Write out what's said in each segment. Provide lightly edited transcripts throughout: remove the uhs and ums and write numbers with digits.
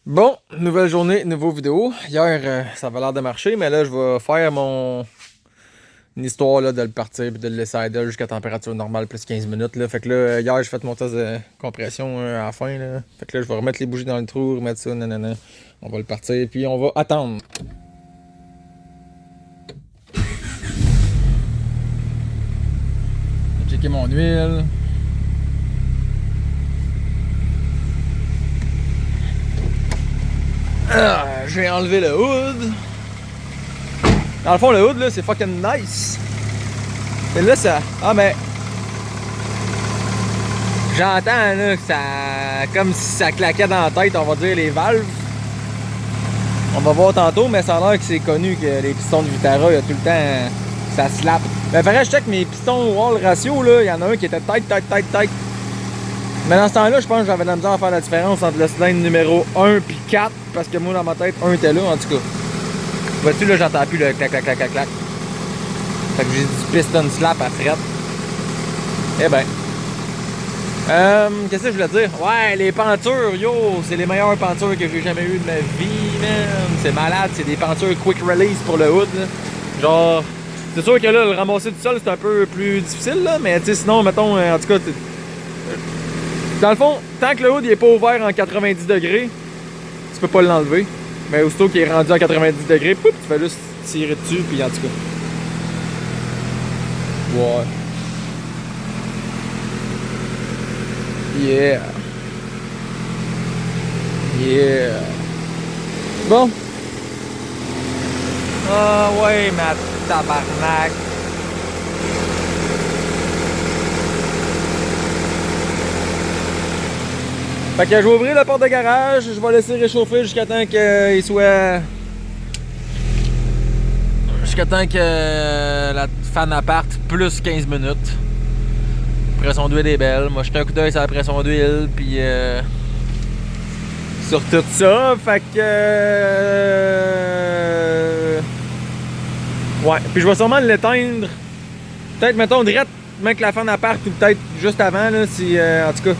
Bon, nouvelle journée, nouveau vidéo. Hier, ça avait l'air de marcher, mais là, je vais faire une histoire là, de le partir et de le laisser idle jusqu'à température normale, plus 15 minutes. Là. Fait que là, hier, j'ai fait mon test de compression à la fin. Là. Fait que là, je vais remettre les bougies dans le trou, remettre ça, nanana. On va le partir, puis on va attendre. Je vais checker mon huile. J'ai enlevé le hood. Dans le fond, le hood, là, c'est fucking nice. Et là, ça... Ah, mais... J'entends, là, que ça... Comme si ça claquait dans la tête, on va dire, les valves. On va voir tantôt, mais ça a l'air que c'est connu que les pistons de Vitara, il y a tout le temps... Ça slap. Ben, faudrait que je check mes pistons wall ratio, là. Il y en a un qui était tight. Mais dans ce temps-là, je pense que j'avais de la misère à faire la différence entre le cylindre numéro 1 puis 4. Parce que moi, dans ma tête, 1 était là, en tout cas. Vois-tu, là, j'entends plus le clac. Fait que j'ai du piston slap à frette. Eh ben. Qu'est-ce que je voulais dire? Ouais, les pentures, yo, c'est les meilleures pentures que j'ai jamais eues de ma vie, man. C'est malade, c'est des pentures quick release pour le hood, là. Genre, c'est sûr que là, le ramasser du sol, c'est un peu plus difficile, là, mais tu sais, sinon, mettons, en tout cas, dans le fond, tant que le hood il est pas ouvert en 90 degrés, tu peux pas l'enlever. Mais aussitôt qu'il est rendu à 90 degrés, poup, tu fais juste tirer dessus, puis en tout cas. Ouais. Yeah. Bon. Ah ouais, ma tabarnak. Fait que je vais ouvrir la porte de garage, je vais laisser réchauffer jusqu'à temps qu'il soit... Jusqu'à temps que la fan apparte plus 15 minutes. Pression d'huile est belle. Moi, jeté un coup d'œil sur la pression d'huile, puis sur tout ça. Fait que... ouais, puis je vais sûrement l'éteindre. Peut-être, mettons, direct, même que la fan apparte, ou peut-être juste avant, là, si... en tout cas...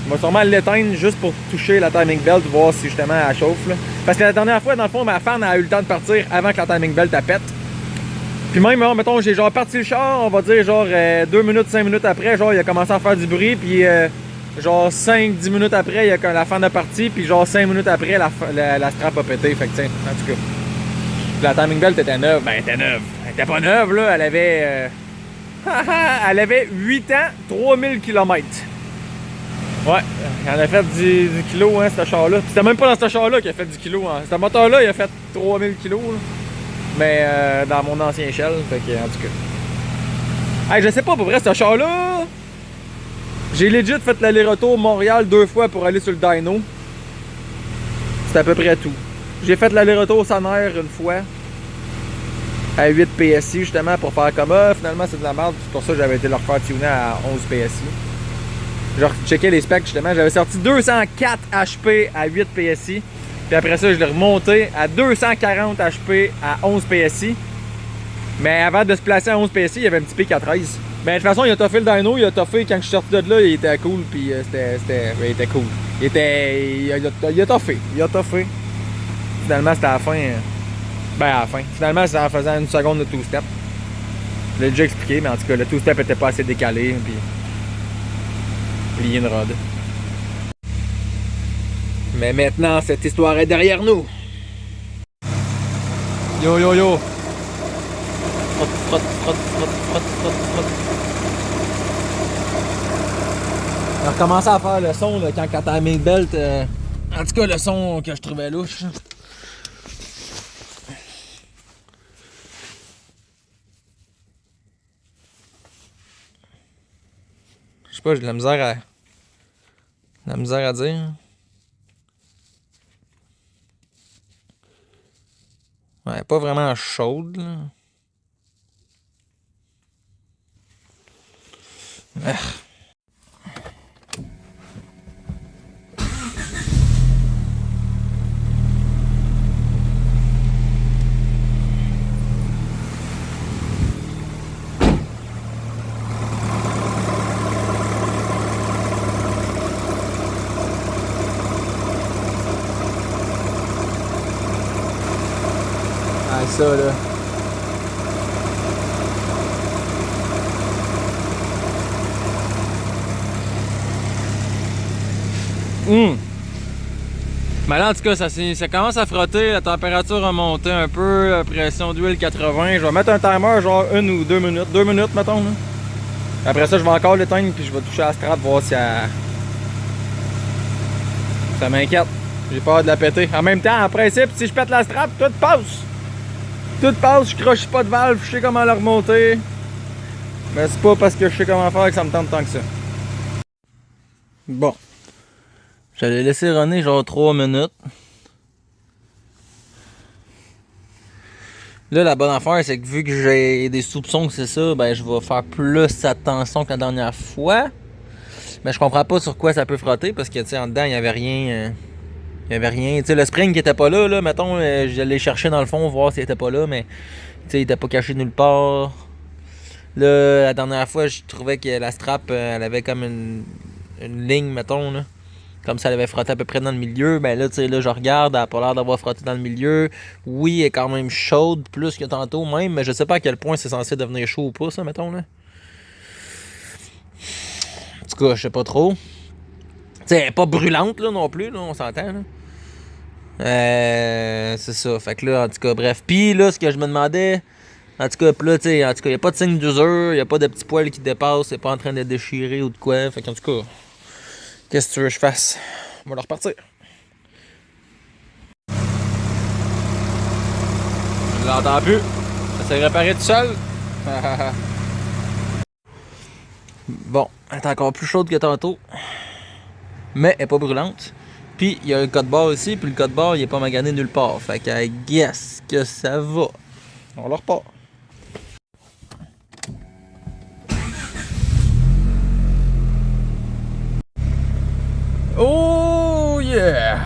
Je vais sûrement l'éteindre juste pour toucher la timing belt, voir si justement elle chauffe. Là. Parce que la dernière fois, dans le fond, ma fan a eu le temps de partir avant que la timing belt elle pète. Puis même, mettons, j'ai genre parti le char, on va dire genre 2 minutes, 5 minutes après, genre il a commencé à faire du bruit, puis genre 5-10 minutes après, il y a la fan est partie, puis genre 5 minutes après, la strap a pété. Fait que tiens, en tout cas. La timing belt était neuve, ben elle était neuve. Elle était pas neuve, là, elle avait... elle avait 8 ans, 3000 km. Ouais, il en a fait du kilo, hein, ce char-là. C'était même pas dans ce char-là qu'il a fait du kilo. Hein. Ce moteur-là, il a fait 3000 kilos. Là. Mais dans mon ancien Shell, fait que, en tout cas. Hey, je sais pas, pour vrai, ce char-là, j'ai legit fait l'aller-retour Montréal 2 fois pour aller sur le dyno. C'est à peu près tout. J'ai fait l'aller-retour Sanaire une fois. À 8 PSI, justement, pour faire comme finalement, c'est de la merde. C'est pour ça que j'avais été leur faire tuner à 11 PSI. Je checkais les specs justement, j'avais sorti 204 HP à 8 PSI. Puis après ça, je l'ai remonté à 240 HP à 11 PSI. Mais avant de se placer à 11 PSI, il y avait un petit pic à 13. Mais de toute façon, il a toffé le dyno, il a toffé quand je suis sorti de là, il était cool, puis il était cool. Il a toffé. Finalement, c'était à la fin. Ben, à la fin. Finalement, c'est en faisant une seconde de two-step. Je l'ai déjà expliqué, mais en tout cas, le two-step était pas assez décalé, puis... plier une rod. Mais maintenant, cette histoire est derrière nous. Yo. Frotte. On a recommencé à faire le son là, quand la timing belt... En tout cas, le son que je trouvais louche. Je sais pas, j'ai de la misère à dire. Ouais, pas vraiment chaude, là. Check ça là. Mais là, en tout cas, ça commence à frotter, la température a monté un peu, la pression d'huile 80. Je vais mettre un timer genre 1 ou 2 minutes. 2 minutes, mettons. Là. Après ça, je vais encore l'éteindre puis je vais toucher à la strap, voir si elle... Ça m'inquiète. J'ai peur de la péter. En même temps, en principe, si je pète la strap, tout passe. Tout passe, je croche pas de valve, je sais comment la remonter. Mais c'est pas parce que je sais comment faire que ça me tente tant que ça. Bon. J'allais laisser runner genre 3 minutes. Là, la bonne affaire, c'est que vu que j'ai des soupçons que c'est ça, ben je vais faire plus attention que la dernière fois. Mais je comprends pas sur quoi ça peut frotter parce que, tu sais, en dedans, il y avait rien. Il y avait rien. Tu sais, le spring qui était pas là, mettons, j'allais chercher dans le fond, voir s'il était pas là, mais, tu sais, il était pas caché nulle part. Là, la dernière fois, je trouvais que la strap, elle avait comme une ligne, mettons, là. Comme ça, elle avait frotté à peu près dans le milieu. Ben là, tu sais, là, je regarde, elle a pas l'air d'avoir frotté dans le milieu. Oui, elle est quand même chaude, plus que tantôt même, mais je sais pas à quel point c'est censé devenir chaud ou pas, ça, mettons, là. En tout cas, je sais pas trop. Tu sais, elle est pas brûlante, là, non plus, là, on s'entend, là. C'est ça. Fait que là, en tout cas, bref. Puis là, ce que je me demandais, en tout cas, là, tu sais, en tout cas, il n'y a pas de signe d'usure, il n'y a pas de petits poils qui dépassent, c'est pas en train de déchirer ou de quoi. Fait qu'en tout cas, qu'est-ce que tu veux que je fasse? On va le repartir. Je l'entends plus. Ça s'est réparé tout seul. Bon, elle est encore plus chaude que tantôt. Mais elle est pas brûlante. Puis il y a un code barre ici, puis le code barre il est pas magané nulle part. Fait que I guess que ça va. On le repart. Oh yeah!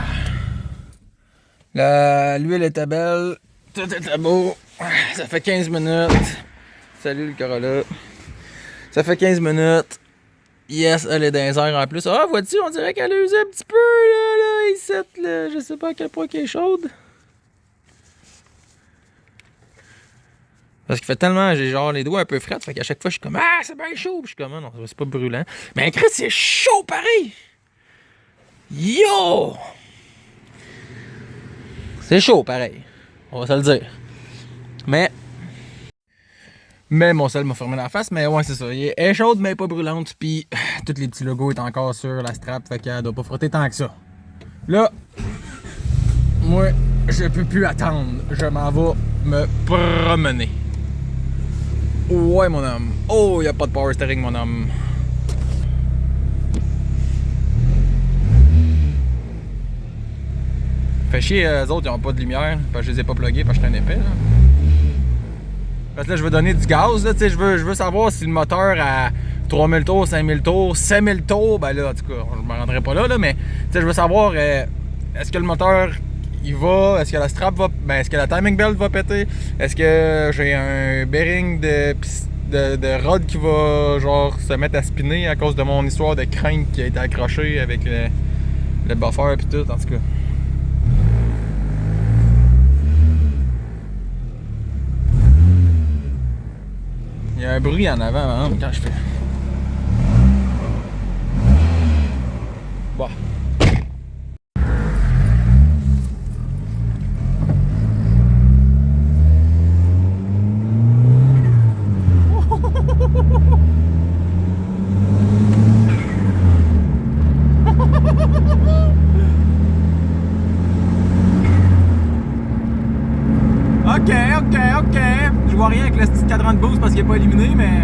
L'huile était belle, tout était beau. Ça fait 15 minutes. Salut le Corolla. Ça fait 15 minutes. Yes, elle est dans les airs en plus. Ah, vois-tu, on dirait qu'elle a usé un petit peu, là, ici, là. Je sais pas à quel point qu'elle est chaude. Parce qu'il fait tellement, j'ai genre les doigts un peu frettes, fait qu'à chaque fois, je suis comme, ah, c'est bien chaud. Puis je suis comme, ah, non, c'est pas brûlant. Mais Chris, c'est chaud pareil. Yo! C'est chaud pareil. On va se le dire. Mais mon sel m'a fermé la face, mais ouais, c'est ça. Elle est chaude, mais pas brûlante. Puis, tous les petits logos sont encore sur la strap, fait qu'elle doit pas frotter tant que ça. Là, moi, je peux plus attendre. Je m'en vais me promener. Ouais, mon homme. Oh, y a pas de power steering, mon homme. Fait chier, eux autres, ils ont pas de lumière, parce que je les ai pas plugués, parce que je suis un épais, là. Parce que là, je veux donner du gaz, là, tu sais, je veux savoir si le moteur à 3000 tours, 5000 tours, 5000 tours, ben là, en tout cas, je me rendrai pas là, mais, tu sais, je veux savoir, est-ce que le moteur, il va, est-ce que la strap va, ben, est-ce que la timing belt va péter, est-ce que j'ai un bearing de rod qui va, genre, se mettre à spinner à cause de mon histoire de crank qui a été accroché avec le buffer et tout, en tout cas. Il y a un bruit en avant, hein, quand je fais. Bon. Ok. Je vois rien avec le petit cadran de boost parce qu'il n'est pas illuminé, mais...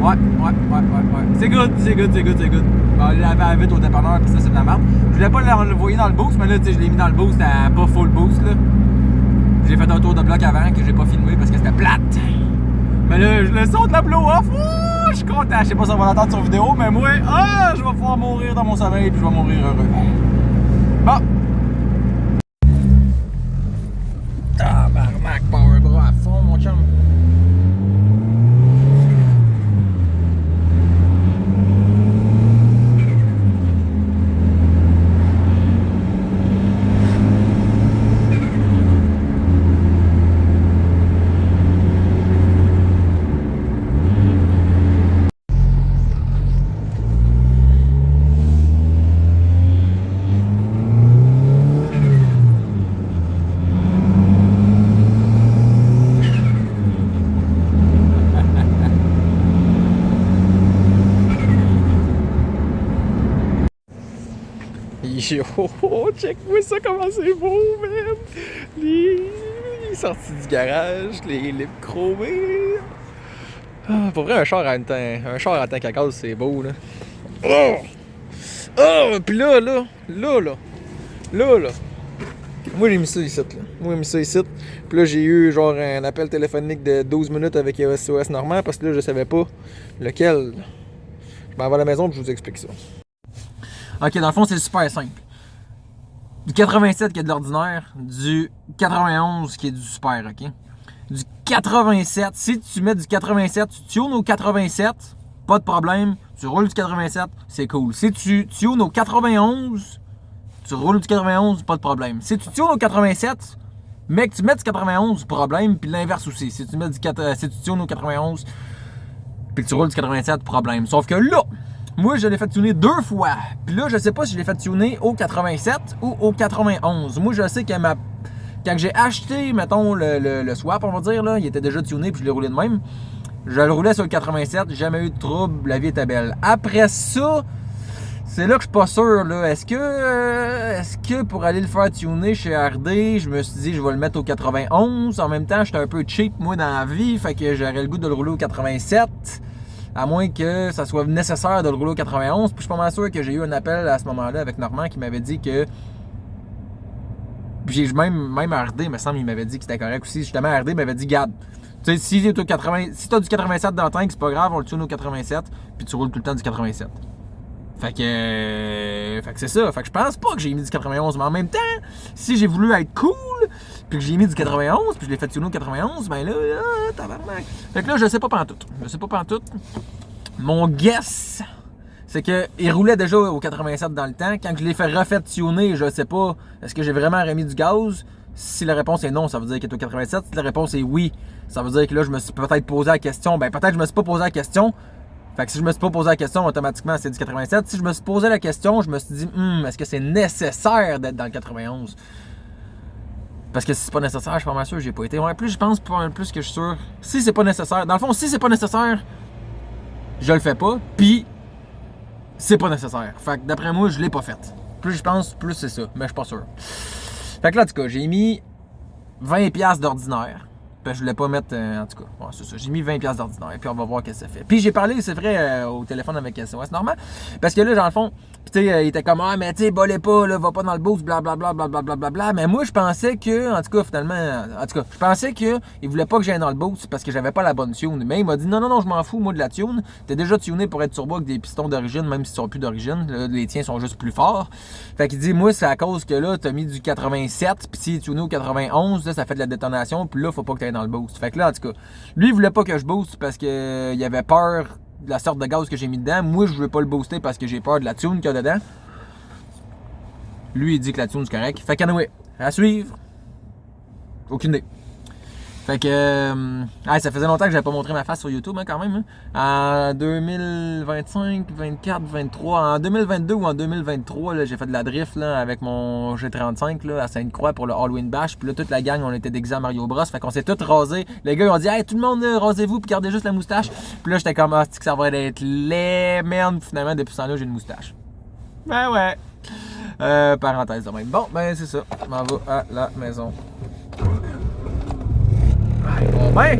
Ouais. C'est good. Bon, il l'avait vite au dépanneur, puis ça, c'est de la merde. Je voulais pas l'envoyer dans le boost, mais là, tu sais, je l'ai mis dans le boost à pas full boost, là. J'ai fait un tour de bloc avant que j'ai pas filmé parce que c'était plate. Mais là, le son de la blow-off, je suis content. Je sais pas si on va l'entendre sur vidéo, mais moi, je vais pouvoir mourir dans mon sommeil, puis je vais mourir heureux. Bon. Tabarnak, power bras à fond, mon chum. Oh, check-moi ça, comment c'est beau, man! Les sorties du garage, les lips chromés. Ah, pour vrai, un char en tant qu'à gaz, c'est beau, là. Oh! Oh! Pis là. Moi, j'ai mis ça ici, là. Puis là, j'ai eu genre un appel téléphonique de 12 minutes avec SOS Normand parce que là, je savais pas lequel. Je m'en vais à la maison et je vous explique ça. Ok, dans le fond, c'est super simple. Du 87 qui est de l'ordinaire, du 91 qui est du super, ok? Du 87, si tu mets du 87, tu tunes au 87, pas de problème, tu roules du 87, c'est cool. Si tu tunes au 91, tu roules du 91, pas de problème. Si tu tunes au 87, mais que tu mets du 91, problème, puis l'inverse aussi. Si tu tunes au 91, puis que tu roules du 87, problème. Sauf que là, moi, je l'ai fait tuner 2 fois. Puis là, je sais pas si je l'ai fait tuner au 87 ou au 91. Moi, je sais que quand j'ai acheté, mettons, le swap, on va dire, là, il était déjà tuné, puis je l'ai roulé de même. Je le roulais sur le 87, jamais eu de trouble, la vie était belle. Après ça, c'est là que je suis pas sûr, là. Est-ce que pour aller le faire tuner chez RD, je me suis dit, je vais le mettre au 91. En même temps, j'étais un peu cheap, moi, dans la vie, fait que j'aurais le goût de le rouler au 87. À moins que ça soit nécessaire de le rouler au 91. Puis je suis pas mal sûr que j'ai eu un appel à ce moment-là avec Normand qui m'avait dit que... Puis j'ai même RD, il me semble, il m'avait dit que c'était correct aussi. Justement, RD m'avait dit, garde, tu sais, si t'as du 87 dans le tank, c'est pas grave, on le tune au 87, puis tu roules tout le temps du 87. Fait que c'est ça. Fait que je pense pas que j'ai mis du 91, mais en même temps, si j'ai voulu être cool, puis que j'ai mis du 91, puis je l'ai fait tuner au 91, ben là, tabarnak. Fait que là, je sais pas pantoute. Mon guess, c'est qu'il roulait déjà au 87 dans le temps. Quand je l'ai fait refait tuner, je sais pas, est-ce que j'ai vraiment remis du gaz? Si la réponse est non, ça veut dire qu'il est au 87. Si la réponse est oui, ça veut dire que là, je me suis peut-être posé la question. Ben peut-être que je me suis pas posé la question. Fait que si je me suis pas posé la question, automatiquement, c'est du 87. Si je me suis posé la question, je me suis dit, est-ce que c'est nécessaire d'être dans le 91? Parce que si c'est pas nécessaire, je suis pas mal sûr que j'ai pas été. Ouais, plus je pense, plus que je suis sûr. Si c'est pas nécessaire, dans le fond, si c'est pas nécessaire, je le fais pas, puis c'est pas nécessaire. Fait que d'après moi, je l'ai pas fait. Plus je pense, plus c'est ça, mais je suis pas sûr. Fait que là, en tout cas, j'ai mis 20$ d'ordinaire. Ben, je voulais pas mettre... en tout cas, ouais, c'est ça. J'ai mis 20$ d'ordinaire. Puis on va voir qu'est-ce que ça fait. Puis j'ai parlé, c'est vrai, au téléphone avec SOS Normand. Parce que là, dans le fond, tu sais, il était comme, mais tu sais, bolez pas, là, va pas dans le boost, blablabla, blablabla. Mais moi, je pensais que, en tout cas, finalement, je pensais qu'il voulait pas que j'aille dans le boost parce que j'avais pas la bonne tune. Mais il m'a dit, non, je m'en fous, moi, de la tune. T'es déjà tuné pour être turbo avec des pistons d'origine, même s'ils sont plus d'origine. Là, les tiens sont juste plus forts. Fait qu'il dit, moi, c'est à cause que là, t'as mis du 87, puis si tu tuné au 91, là, ça fait de la détonation, puis là, faut pas que t'ailles dans le boost. Fait que là, en tout cas, lui, il voulait pas que je booste parce que il avait peur de la sorte de gaz que j'ai mis dedans. Moi, je veux pas le booster parce que j'ai peur de la tune qu'il y a dedans. Lui, il dit que la tune c'est correct. Fait qu'anyway, à suivre. Aucune idée. Fait que... ça faisait longtemps que j'avais pas montré ma face sur YouTube, hein, quand même. Hein. En 2025, 24, 23... En 2022 ou en 2023, là, j'ai fait de la drift là, avec mon G35 là, à Sainte-Croix pour le Halloween Bash. Puis là, toute la gang, on était déguisés à Mario Bros. Fait qu'on s'est tous rasés. Les gars, ils ont dit « Hey, tout le monde, rasez-vous puis gardez juste la moustache. » Puis là, j'étais comme « Ah, c'est que ça va être laid, merde. » Finalement, depuis ce temps-là, j'ai une moustache. Ben ouais. Parenthèse de même. Bon, ben c'est ça. Je m'en vais à la maison. Bon ben,